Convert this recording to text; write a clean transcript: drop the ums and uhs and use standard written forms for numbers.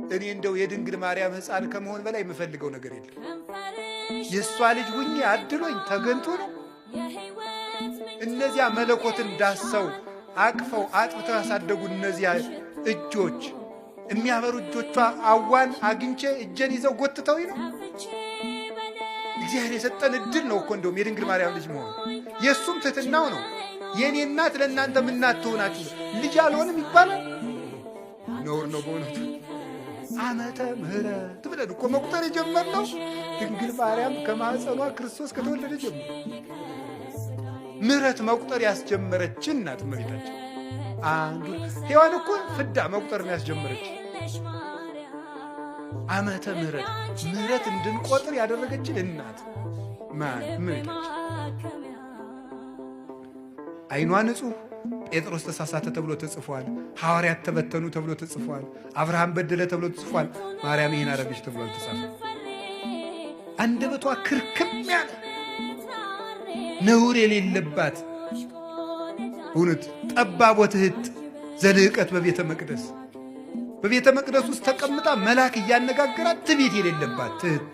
እኔ እንደው የድንግል ማርያም ሕፃን ከመሆን በላይ የምፈልገው ነገር የለም። የእሷ ልጅ ሁኜ አድሎኝ ተገንቶ ነው። እነዚያ መለኮትን ዳሰው አቅፈው አጥብተው ያሳደጉ እነዚያ እጆች የሚያበሩ እጆቿ አዋን አግኝቼ እጄን ይዘው ጎትተው ነው። እግዚአብሔር የሰጠን እድል ነው እኮ እንደውም የድንግል ማርያም ልጅ መሆን የእሱም ትሕትናው ነው። የእኔ እናት ለእናንተ ምናት ትሆናችሁ ልጅ አልሆንም ይባላል። ነውር ነው በእውነቱ። ዓመተ ምሕረት ብለን እኮ መቁጠር የጀመርነው ድንግል ማርያም ከማኅፀኗ ክርስቶስ ከተወለደ ጀምሮ ምሕረት መቁጠር ያስጀመረችን እናት እመቤታችን። አንዱ ሔዋን እኮ ፍዳ መቁጠር ነው ያስጀመረች። ዓመተ ምሕረት እንድንቆጥር ያደረገችን እናት ማን? እመቤታችን። ዓይኗ ንጹሕ ጴጥሮስ ተሳሳተ ተብሎ ተጽፏል። ሐዋርያት ተበተኑ ተብሎ ተጽፏል። አብርሃም በደለ ተብሎ ተጽፏል። ማርያም ይህን አረገች ተብሎ አልተጻፈም። አንደበቷ ክርክም ያለ ነውር የሌለባት እውነት ጠባብ ወትሕት ዘልዕቀት በቤተ መቅደስ ውስጥ ተቀምጣ መልአክ እያነጋገራት ትዕቢት የሌለባት ትሕት